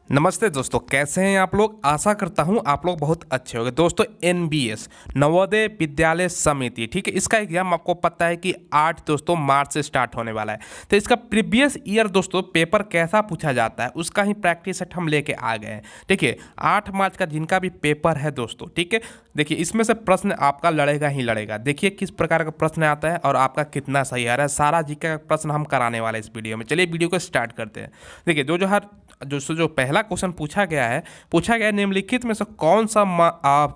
नमस्ते दोस्तों, कैसे हैं आप लोग। आशा करता हूं आप लोग बहुत अच्छे होंगे। दोस्तों एनबीएस नवोदय विद्यालय समिति, ठीक है, इसका एग्जाम आपको पता है कि 8 दोस्तों मार्च से स्टार्ट होने वाला है। तो इसका प्रीवियस ईयर दोस्तों पेपर कैसा पूछा जाता है उसका ही प्रैक्टिस सेट हम लेके आ गए हैं। देखिए 8 मार्च का जिनका भी पेपर है दोस्तों, ठीक है, देखिए इसमें से प्रश्न आपका लड़ेगा ही लड़ेगा। देखिए किस प्रकार का प्रश्न आता है और आपका कितना सही आ रहा है। सारा जीके का प्रश्न हम कराने वाले हैं इस वीडियो में। चलिए वीडियो को स्टार्ट करते हैं। देखिए जो पहला क्वेश्चन पूछा गया है, निम्नलिखित में से कौन सा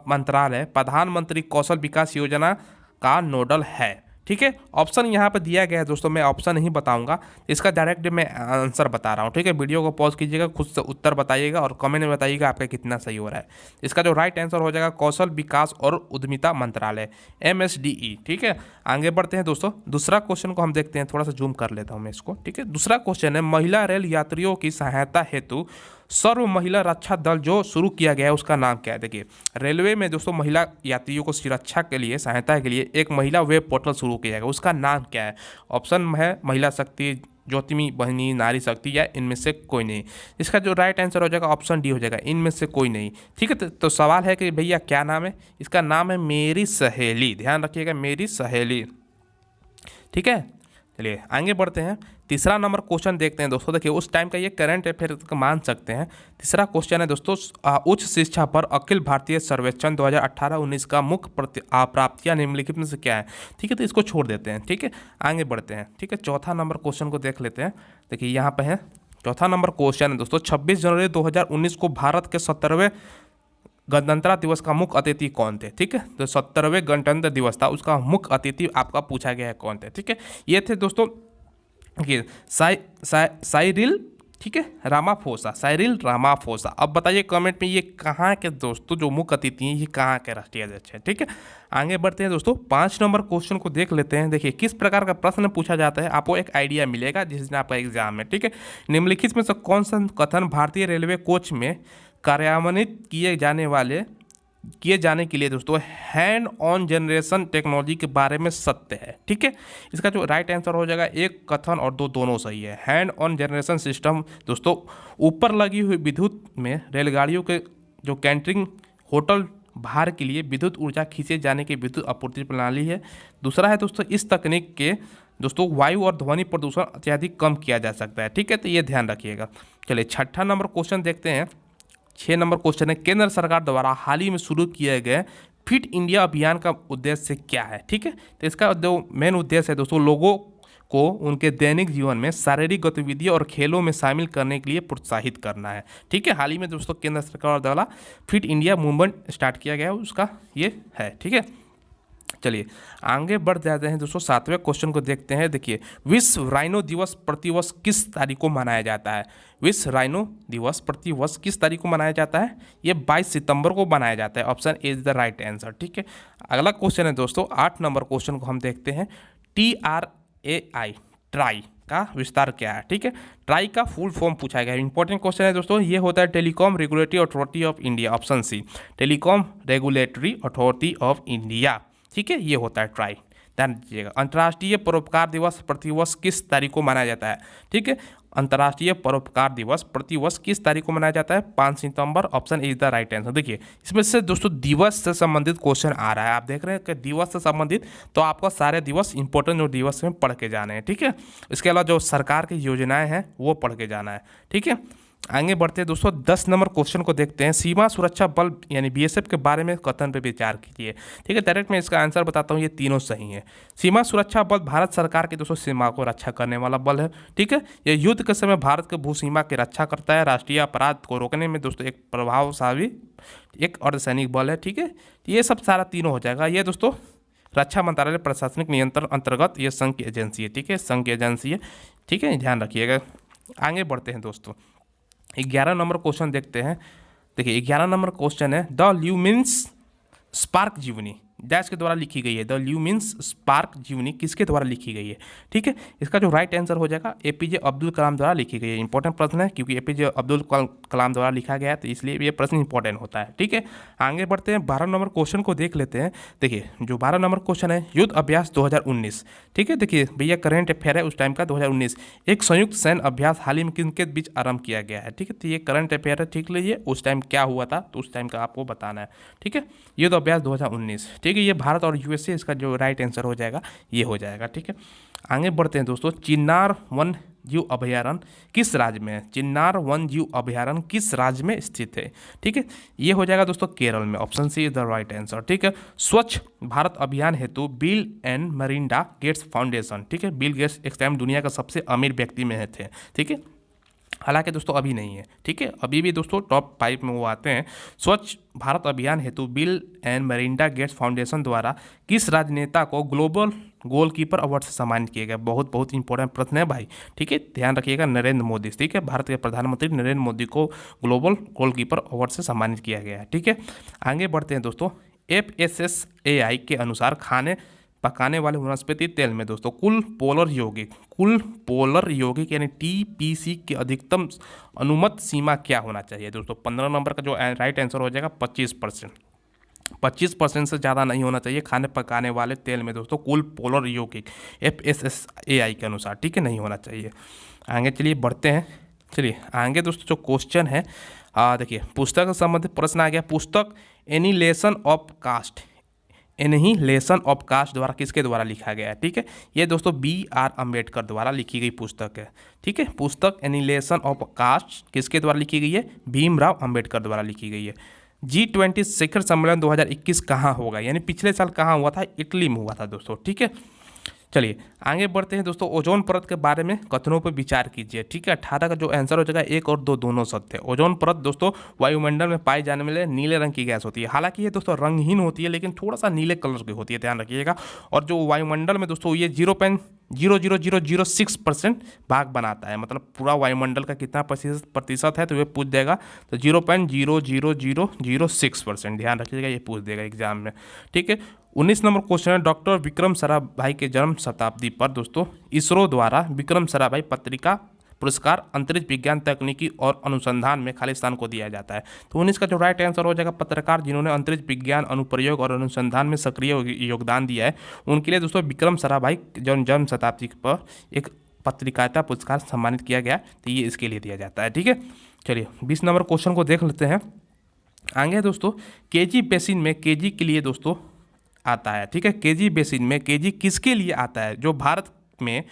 मंत्रालय प्रधानमंत्री कौशल विकास योजना का नोडल है। ठीक है, ऑप्शन यहाँ पे दिया गया है दोस्तों, मैं ऑप्शन नहीं बताऊंगा, इसका डायरेक्ट मैं आंसर बता रहा हूँ। ठीक है, वीडियो को पॉज कीजिएगा, खुद से उत्तर बताइएगा और कमेंट में बताइएगा आपका कितना सही हो रहा है। इसका जो राइट आंसर हो जाएगा कौशल विकास और उद्यमिता मंत्रालय, MSDE। ठीक है, आगे बढ़ते हैं दोस्तों। दूसरा क्वेश्चन को हम देखते हैं, थोड़ा सा जूम कर लेता हूँ मैं इसको। ठीक है, दूसरा क्वेश्चन है महिला रेल यात्रियों की सहायता हेतु सर्व महिला रक्षा दल जो शुरू किया गया है उसका नाम क्या है। देखिए रेलवे में दोस्तों महिला यात्रियों को सुरक्षा के लिए, सहायता के लिए एक महिला वेब पोर्टल शुरू किया गया, उसका नाम क्या है। ऑप्शन है महिला शक्ति, ज्योतिमी बहनी, नारी शक्ति या इनमें से कोई नहीं। इसका जो राइट आंसर हो जाएगा ऑप्शन डी हो जाएगा, इनमें से कोई नहीं। ठीक है, तो सवाल है कि भैया क्या नाम है। इसका नाम है मेरी सहेली, ध्यान रखिएगा, मेरी सहेली। ठीक है, चलिए आगे बढ़ते हैं। तीसरा नंबर क्वेश्चन देखते हैं दोस्तों। देखिए उस टाइम का ये करंट अफेयर मान सकते हैं। तीसरा क्वेश्चन है दोस्तों, उच्च शिक्षा पर अखिल भारतीय सर्वेक्षण 2018-19 का मुख्य प्राप्तियां निम्नलिखित में से क्या है। ठीक है, तो इसको छोड़ देते हैं। ठीक है, आगे बढ़ते हैं। ठीक है, चौथा नंबर क्वेश्चन को देख लेते हैं। देखिए यहाँ पे है चौथा नंबर क्वेश्चन है दोस्तों, 26 जनवरी 2019 को भारत के 70वें गणतंत्र दिवस का मुख्य अतिथि कौन थे। ठीक है, तो 70वें गणतंत्र दिवस था, उसका मुख्य अतिथि आपका पूछा गया है कौन थे। ठीक है, ये थे दोस्तों साइरिल, ठीक है, रामाफोसा, साइरिल रामाफोसा। अब बताइए कमेंट में ये कहाँ के दोस्तों जो मुख्य अतिथि हैं ये कहाँ के राष्ट्रीय अध्यक्ष हैं। ठीक है, आगे बढ़ते हैं दोस्तों। 5 नंबर क्वेश्चन को देख लेते हैं। देखिए किस प्रकार का प्रश्न पूछा जाता है, आपको एक आइडिया मिलेगा जिस दिन आपका एग्जाम है। ठीक है, निम्नलिखित में से कौन सा कथन भारतीय रेलवे कोच में कार्यान्वित किए जाने के लिए दोस्तों हैंड ऑन जनरेशन टेक्नोलॉजी के बारे में सत्य है। ठीक है, इसका जो राइट आंसर हो जाएगा, एक कथन और दो दोनों सही है। हैंड ऑन जनरेशन सिस्टम दोस्तों ऊपर लगी हुई विद्युत में रेलगाड़ियों के जो कैंटरिंग होटल भार के लिए विद्युत ऊर्जा खींचे जाने की विद्युत आपूर्ति प्रणाली है। दूसरा है दोस्तों इस तकनीक के दोस्तों वायु और ध्वनि प्रदूषण अत्यधिक कम किया जा सकता है। ठीक है, तो ये ध्यान रखिएगा। चलिए छठा नंबर क्वेश्चन देखते हैं। 6 नंबर क्वेश्चन है, केंद्र सरकार द्वारा हाल ही में शुरू किए गए फिट इंडिया अभियान का उद्देश्य क्या है। ठीक है, तो इसका जो मेन उद्देश्य है दोस्तों लोगों को उनके दैनिक जीवन में शारीरिक गतिविधि और खेलों में शामिल करने के लिए प्रोत्साहित करना है। ठीक है, हाल ही में दोस्तों केंद्र सरकार द्वारा फिट इंडिया मूवमेंट स्टार्ट किया गया है, उसका ये है। ठीक है, चलिए आगे बढ़ जाते हैं दोस्तों। 7वें क्वेश्चन को देखते हैं। देखिए विश्व राइनो दिवस प्रतिवर्ष किस तारीख को मनाया जाता है। विश्व राइनो दिवस प्रतिवर्ष किस तारीख को मनाया जाता है। ये 22 सितंबर को मनाया जाता है। Option A is the right answer. ठीक है, अगला क्वेश्चन है दोस्तों 8 नंबर क्वेश्चन को हम देखते हैं। TRAI ट्राई का विस्तार क्या है। ठीक है, ट्राई का फुल फॉर्म पूछा गया है, इंपॉर्टेंट क्वेश्चन है दोस्तों। ये होता है Telecom Regulatory Authority of India, option C Telecom Regulatory Authority of India. ठीक है, ये होता है ट्राई, ध्यान दीजिएगा। अंतर्राष्ट्रीय परोपकार दिवस प्रतिवर्ष किस तारीख को मनाया जाता है। ठीक है, अंतर्राष्ट्रीय परोपकार दिवस प्रतिवर्ष किस तारीख को मनाया जाता है, 5 सितंबर। Option is the right answer. देखिए इसमें से दोस्तों दिवस से संबंधित क्वेश्चन आ रहा है, आप देख रहे हैं कि दिवस से संबंधित, तो आपको सारे दिवस इंपॉर्टेंट जो दिवस में पढ़ के जाने हैं। ठीक है, इसके अलावा जो सरकार की योजनाएं हैं वो पढ़ के जाना है। ठीक है, आगे बढ़ते हैं दोस्तों। 10 नंबर क्वेश्चन को देखते हैं। सीमा सुरक्षा बल यानी BSF के बारे में कथन पे विचार कीजिए। ठीक है, डायरेक्ट मैं इसका आंसर बताता हूँ, ये तीनों सही है। सीमा सुरक्षा बल भारत सरकार के दोस्तों सीमा को रक्षा करने वाला बल है। ठीक है, यह युद्ध के समय भारत के भू सीमा की रक्षा करता है, राष्ट्रीय अपराध को रोकने में दोस्तों एक प्रभावशाली एक अर्धसैनिक बल है। ठीक है, ये सब सारा तीनों हो जाएगा। ये दोस्तों रक्षा मंत्रालय प्रशासनिक नियंत्रण अंतर्गत ये संघ की एजेंसी है। ठीक है, संघ की एजेंसी है। ठीक है, ध्यान रखिएगा। आगे बढ़ते हैं दोस्तों। 11 नंबर क्वेश्चन देखते हैं। देखिए 11 नंबर क्वेश्चन है द ल्यूमिन्स स्पार्क जीवनी, डैश के द्वारा लिखी गई है। द ल्यूमिन्स स्पार्क जीवनी किसके द्वारा लिखी गई है? ठीक है, इसका जो राइट आंसर हो जाएगा एपीजे अब्दुल कलाम द्वारा लिखी गई है। इंपॉर्टेंट प्रश्न है क्योंकि एपीजे अब्दुल कलाम द्वारा लिखा गया है, तो इसलिए ये प्रश्न इंपॉर्टेंट होता है। ठीक है, आगे बढ़ते हैं, 12 नंबर क्वेश्चन को देख लेते हैं। देखिए जो 12 नंबर क्वेश्चन है, युद्ध अभ्यास 2019। ठीक है, देखिए भैया करंट अफेयर है उस टाइम का 2019। एक संयुक्त सैन्य अभ्यास हाल ही में किनके बीच आरंभ किया गया है? ठीक है, तो ये करंट अफेयर है, ठीक लीजिए, उस टाइम क्या हुआ था तो उस टाइम का आपको बताना है। ठीक है, युद्ध अभ्यास 2019। ठीक है, ये भारत और यूएसए, इसका जो राइट आंसर हो जाएगा ये हो जाएगा। ठीक है, आगे बढ़ते हैं दोस्तों, चिन्नार वन जीव अभयारण्य किस राज्य में है? चिन्नार वन जीव अभयारण्य किस राज्य में स्थित है? ठीक है, ये हो जाएगा दोस्तों केरल में। Option C is the right answer. ठीक है, स्वच्छ भारत अभियान हेतु Bill and Melinda Gates Foundation. ठीक है, बिल गेट्स एक टाइम दुनिया का सबसे अमीर व्यक्ति में थे। ठीक है, हालांकि दोस्तों अभी नहीं है। ठीक है, अभी भी दोस्तों टॉप 5 में वो आते हैं। स्वच्छ भारत अभियान हेतु Bill and Melinda Gates Foundation द्वारा किस राजनेता को ग्लोबल गोलकीपर अवार्ड से सम्मानित किया गया? बहुत बहुत इंपॉर्टेंट प्रश्न है भाई। ठीक है, ध्यान रखिएगा, नरेंद्र मोदी। ठीक है, भारत के प्रधानमंत्री नरेंद्र मोदी को ग्लोबल गोलकीपर अवार्ड से सम्मानित किया गया है। ठीक है, आगे बढ़ते हैं दोस्तों, FSSAI के अनुसार खाने पकाने वाले वनस्पति तेल में दोस्तों कुल पोलर यौगिक यानी TPC की अधिकतम अनुमत सीमा क्या होना चाहिए? दोस्तों 15 नंबर का जो राइट आंसर हो जाएगा 25%। 25% से ज़्यादा नहीं होना चाहिए खाने पकाने वाले तेल में दोस्तों कुल पोलर यौगिक FSSAI के अनुसार। ठीक है, नहीं होना चाहिए। आगे चलिए बढ़ते हैं। चलिए आगे दोस्तों जो क्वेश्चन है, देखिए पुस्तक से संबंधित प्रश्न आ गया। पुस्तक Annihilation of Caste, Annihilation of Caste द्वारा किसके द्वारा लिखा गया है? ठीक है, ये दोस्तों BR अम्बेडकर द्वारा लिखी गई पुस्तक है। ठीक है, पुस्तक एनिहिलेशन ऑफ कास्ट किसके द्वारा लिखी गई है? भीमराव अम्बेडकर द्वारा लिखी गई है। G20 शिखर सम्मेलन 2021 कहाँ होगा? यानी पिछले साल कहाँ हुआ था? इटली में हुआ था दोस्तों। ठीक है, चलिए आगे बढ़ते हैं दोस्तों, ओजोन परत के बारे में कथनों पर विचार कीजिए। ठीक है, 18 का जो आंसर हो जाएगा 1 और 2 दोनों सत्य है। ओजोन परत दोस्तों वायुमंडल में पाई जाने वाले नीले रंग की गैस होती है। हालांकि ये दोस्तों रंगहीन होती है लेकिन थोड़ा सा नीले कलर की होती है, ध्यान रखिएगा। और जो वायुमंडल में दोस्तों ये 0.00006% भाग बनाता है, मतलब पूरा वायुमंडल का कितना प्रतिशत है तो ये पूछ देगा, तो 0.00006%, ध्यान रखिएगा, ये पूछ देगा एग्जाम में। ठीक है, 19 नंबर क्वेश्चन है, डॉक्टर विक्रम साराभाई के जन्म शताब्दी पर दोस्तों इसरो द्वारा विक्रम साराभाई पत्रिका पुरस्कार अंतरिक्ष विज्ञान तकनीकी और अनुसंधान में खालिस्तान को दिया जाता है। तो 19 का जो राइट आंसर हो जाएगा, पत्रकार जिन्होंने अंतरिक्ष विज्ञान अनुप्रयोग और अनुसंधान में सक्रिय योगदान दिया है उनके लिए दोस्तों विक्रम साराभाई जन्म शताब्दी पर एक पत्रकारिता पुरस्कार सम्मानित किया गया, तो ये इसके लिए दिया जाता है। ठीक है, चलिए 20 नंबर क्वेश्चन को देख लेते हैं। आगे दोस्तों, केजी बेसिन में केजी के लिए दोस्तों आता है। ठीक है, केजी बेसिन में केजी किसके लिए आता है? जो भारत में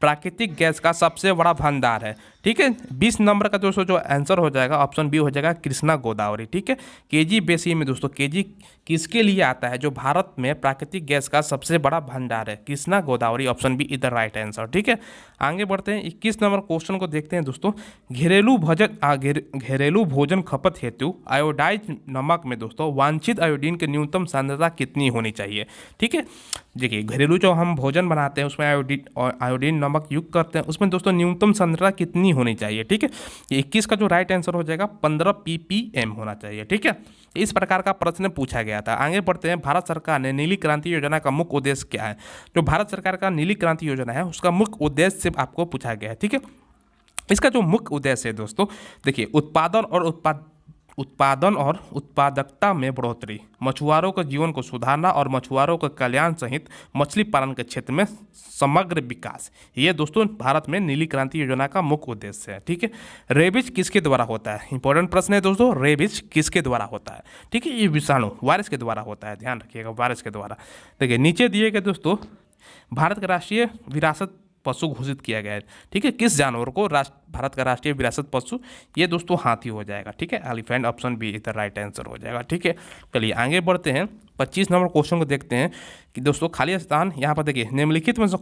प्राकृतिक गैस का सबसे बड़ा भंडार है। ठीक है, 20 नंबर का दोस्तों जो आंसर हो जाएगा ऑप्शन बी हो जाएगा कृष्णा गोदावरी। ठीक है, केजी बेसिन में दोस्तों केजी किसके लिए आता है? जो भारत में प्राकृतिक गैस का सबसे बड़ा भंडार है, Krishna Godavari. Option B is the right answer. ठीक है, आगे बढ़ते हैं, 21 नंबर क्वेश्चन को देखते हैं दोस्तों। घरेलू भोजन खपत हेतु आयोडाइज नमक में दोस्तों वांछित आयोडीन की न्यूनतम सांद्रता कितनी होनी चाहिए? ठीक है, देखिए घरेलू जो हम भोजन बनाते हैं उसमें आयोडीन नमक युक्त करते हैं, उसमें दोस्तों न्यूनतम सांद्रता कितनी होनी चाहिए? ठीक है, ये 21 का जो राइट आंसर हो जाएगा 15 ppm होना चाहिए। ठीक है, इस प्रकार का प्रश्न पूछा गया था। आगे बढ़ते हैं, भारत सरकार ने नीली क्रांति योजना का मुख्य उद्देश्य क्या है? जो भारत सरकार का नीली क्रांति योजना है उसका मुख्य उद्देश्य से आपको पूछा गया है। ठीक है, इसका जो मुख्य उद्देश्य है दोस्तों, देखिए उत्पादन और उत्पादकता में बढ़ोतरी, मछुआरों के जीवन को सुधारना और मछुआरों के कल्याण सहित मछली पालन के क्षेत्र में समग्र विकास, ये दोस्तों भारत में नीली क्रांति योजना का मुख्य उद्देश्य है। ठीक है, रेबीज किसके द्वारा होता है? इंपॉर्टेंट प्रश्न है दोस्तों, रेबीज किसके द्वारा होता है? ठीक है, ये विषाणु वायरस के द्वारा होता है, ध्यान रखिएगा, वायरस के द्वारा। देखिए नीचे दिए गए दोस्तों भारत का राष्ट्रीय विरासत पशु घोषित किया गया है। ठीक है, किस जानवर को भारत का राष्ट्रीय विरासत पशु? ये दोस्तों हाथी हो जाएगा। ठीक है, elephant. Option B is the right answer हो जाएगा। ठीक है, चलिए आगे बढ़ते हैं, 25 नंबर क्वेश्चन को देखते हैं कि दोस्तों खाली स्थान यहाँ पर देखिए, निम्नलिखित में से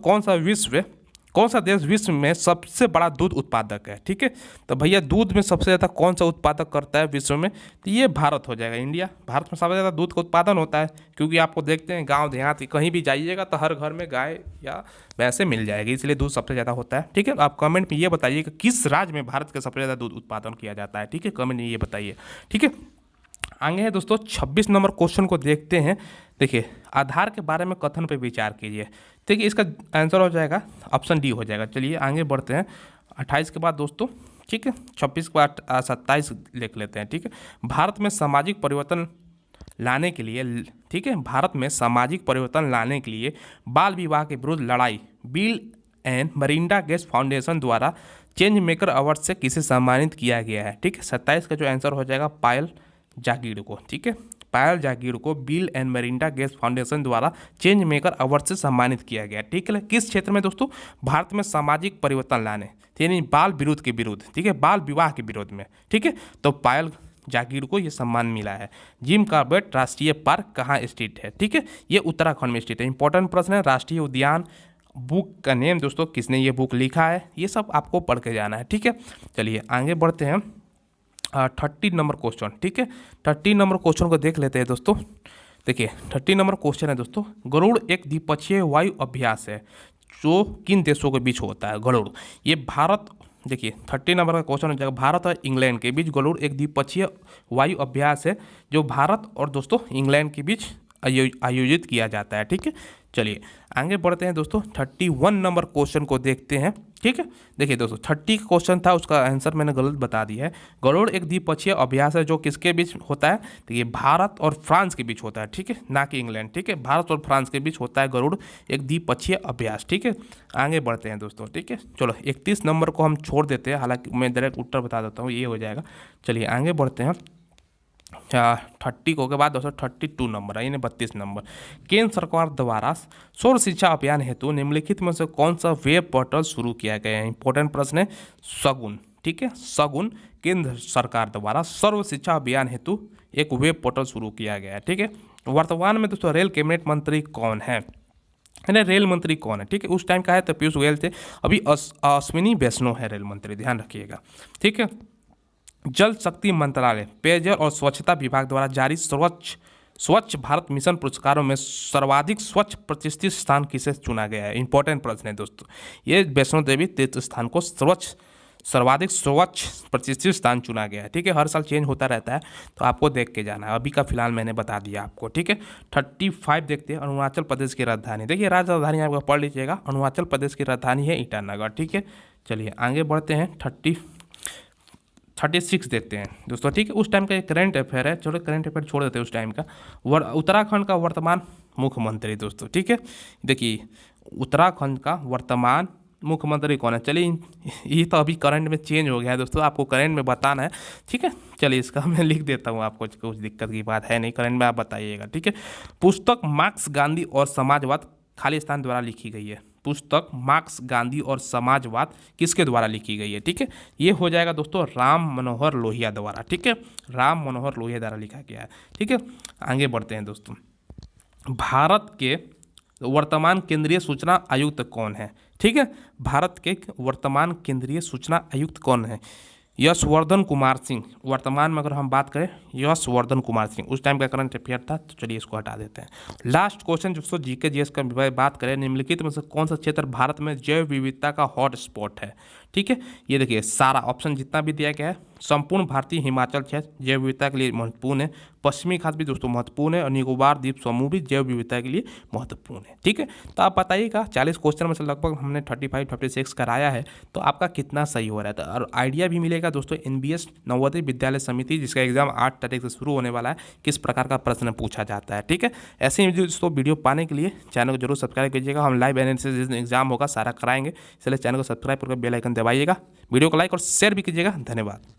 कौन सा देश विश्व में सबसे बड़ा दूध उत्पादक है? ठीक है, तो भैया दूध में सबसे ज़्यादा कौन सा उत्पादक करता है विश्व में? तो ये भारत हो जाएगा, इंडिया। भारत में सबसे ज़्यादा दूध का उत्पादन होता है, क्योंकि आपको देखते हैं गांव देहात कहीं भी जाइएगा तो हर घर में गाय या भैंसे मिल जाएगी, इसलिए दूध सबसे ज़्यादा होता है। ठीक है, आप कमेंट में ये बताइए कि किस राज्य में भारत का सबसे ज़्यादा दूध उत्पादन किया जाता है। ठीक है, कमेंट में ये बताइए। ठीक है, आगे है दोस्तों 26 नंबर क्वेश्चन को देखते हैं। देखिए, आधार के बारे में कथन पे विचार कीजिए। देखिए, इसका आंसर हो जाएगा ऑप्शन डी हो जाएगा। चलिए आगे बढ़ते हैं। 28 के बाद दोस्तों, ठीक है, 26 के बाद 27 लिख लेते हैं। ठीक है, भारत में सामाजिक परिवर्तन लाने के लिए, ठीक है, भारत में सामाजिक परिवर्तन लाने के लिए बाल विवाह के विरुद्ध लड़ाई Bill and Melinda Gates Foundation द्वारा चेंज मेकर अवार्ड से किसे सम्मानित किया गया है। ठीक है, 27 का जो आंसर हो जाएगा पायल जागीर को। ठीक है, पायल जागीर को Bill and Melinda Gates Foundation द्वारा चेंज मेकर अवार्ड से सम्मानित किया गया। ठीक है, किस क्षेत्र में दोस्तों? भारत में सामाजिक परिवर्तन लाने, यानी बाल विरोध के विरुद्ध, ठीक है, बाल विवाह के विरोध में। ठीक है, तो पायल जागीर को ये सम्मान मिला है। जिम कॉर्बेट राष्ट्रीय पार्क कहाँ स्थित है? ठीक है, ये उत्तराखंड में स्थित है। इंपॉर्टेंट प्रश्न है। राष्ट्रीय उद्यान, बुक का नेम दोस्तों, किसने ये बुक लिखा है, ये सब आपको पढ़ के जाना है। ठीक है, चलिए आगे बढ़ते हैं। 30 नंबर क्वेश्चन। ठीक है, 30 नंबर क्वेश्चन को देख लेते हैं दोस्तों। देखिए, 30 नंबर क्वेश्चन है दोस्तों, गरुड़ एक द्विपक्षीय वायु अभ्यास है जो किन देशों के बीच होता है? गरुड़, ये भारत, देखिए 30 नंबर का क्वेश्चन हो जाएगा, भारत और इंग्लैंड के बीच गरुड़ एक द्विपक्षीय वायु अभ्यास है जो भारत और दोस्तों इंग्लैंड के बीच आयोजित किया जाता है। ठीक है, चलिए आगे बढ़ते हैं दोस्तों। 31 नंबर क्वेश्चन को देखते हैं। ठीक है, देखिए दोस्तों 30 का क्वेश्चन था, उसका आंसर मैंने गलत बता दिया है। गरुड़ एक द्विपक्षीय अभ्यास है जो किसके बीच होता है? तो ये भारत और फ्रांस के बीच होता है। ठीक है, ना कि इंग्लैंड। ठीक है, भारत और फ्रांस के बीच होता है गरुड़ एक द्विपक्षीय अभ्यास। ठीक है, आगे बढ़ते हैं दोस्तों। ठीक है, चलो 31 नंबर को हम छोड़ देते हैं, हालांकि मैं डायरेक्ट उत्तर बता देता हूँ, ये हो जाएगा। चलिए आगे बढ़ते हैं। 30 को के बाद दोस्तों 32 नंबर है, यानी 32 नंबर। केंद्र सरकार द्वारा सर्व शिक्षा अभियान हेतु निम्नलिखित में से कौन सा वेब पोर्टल शुरू किया गया है? इंपॉर्टेंट प्रश्न है। सगुन, ठीक है, सगुन, केंद्र सरकार द्वारा सर्व शिक्षा अभियान हेतु एक वेब पोर्टल शुरू किया गया है। ठीक है, वर्तमान में दोस्तों रेल कैबिनेट मंत्री कौन है? रेल मंत्री कौन है? ठीक है, उस टाइम का है तो पीयूष गोयल थे, अभी अश्विनी वैष्णव है रेल मंत्री, ध्यान रखिएगा। ठीक है, जल शक्ति मंत्रालय पेयजल और स्वच्छता विभाग द्वारा जारी स्वच्छ भारत मिशन पुरस्कारों में सर्वाधिक स्वच्छ प्रतिष्ठित स्थान किसे चुना गया है? इंपॉर्टेंट प्रश्न है दोस्तों। ये वैष्णो देवी तीर्थ स्थान को सर्वाधिक स्वच्छ प्रतिष्ठित स्थान चुना गया है। ठीक है, हर साल चेंज होता रहता है, तो आपको देख के जाना है। अभी का फिलहाल मैंने बता दिया आपको। ठीक है, 35 देखते हैं। अरुणाचल प्रदेश की राजधानी, देखिए राजधानी आपको पढ़ लीजिएगा, अरुणाचल प्रदेश की राजधानी है ईटानगर। ठीक है, चलिए आगे बढ़ते हैं। 36 देखते हैं दोस्तों। ठीक है, उस टाइम का एक करंट अफेयर है, चलो करंट अफेयर छोड़ देते हैं उस टाइम का। उत्तराखंड का वर्तमान मुख्यमंत्री दोस्तों। ठीक है, देखिए उत्तराखंड का वर्तमान मुख्यमंत्री कौन है? चलिए, ये तो अभी करंट में चेंज हो गया है दोस्तों, आपको करंट में बताना है। ठीक है, चलिए इसका मैं लिख देता हूँ, आपको कुछ दिक्कत की बात है नहीं, करंट में आप बताइएगा। ठीक है, पुस्तक मार्क्स गांधी और समाजवाद खाली स्थान द्वारा लिखी गई है। पुस्तक मार्क्स गांधी और समाजवाद किसके द्वारा लिखी गई है? ठीक है, ये हो जाएगा दोस्तों राम मनोहर लोहिया द्वारा। ठीक है, राम मनोहर लोहिया द्वारा लिखा गया है। ठीक है, आगे बढ़ते हैं दोस्तों। भारत के वर्तमान केंद्रीय सूचना आयुक्त कौन है? ठीक है, भारत के वर्तमान केंद्रीय सूचना आयुक्त कौन है? यशवर्धन कुमार सिंह। वर्तमान में अगर हम बात करें, यशवर्धन कुमार सिंह, उस टाइम का करंट अफेयर था, तो चलिए इसको हटा देते हैं। लास्ट क्वेश्चन दोस्तों जीके जीएस का बात करें, निम्नलिखित में से कौन सा क्षेत्र भारत में जैव विविधता का हॉट स्पॉट है? ठीक है, ये देखिए सारा ऑप्शन जितना भी दिया गया है, संपूर्ण भारतीय हिमाचल क्षेत्र जैव विविधता के लिए महत्वपूर्ण है, पश्चिमी घाट भी दोस्तों महत्वपूर्ण है, और निकोबार द्वीप समूह भी जैव विविधता के लिए महत्वपूर्ण है। ठीक है, तो आप बताइएगा 40 क्वेश्चन में से लगभग हमने 35-36 कराया है, तो आपका कितना सही हो रहा है? और आइडिया भी मिलेगा दोस्तों NBS नवोदय विद्यालय समिति, जिसका एग्जाम 8 तारीख से शुरू होने वाला है, किस प्रकार का प्रश्न पूछा जाता है। ठीक है, ऐसे ही दोस्तों वीडियो पाने के लिए चैनल को जरूर सब्सक्राइब कीजिएगा। हम लाइव एनालिसिस एग्जाम होगा सारा कराएंगे, इसलिए चैनल को सब्सक्राइब करके बेल आइकन दबाइएगा, वीडियो को लाइक और शेयर भी कीजिएगा। धन्यवाद।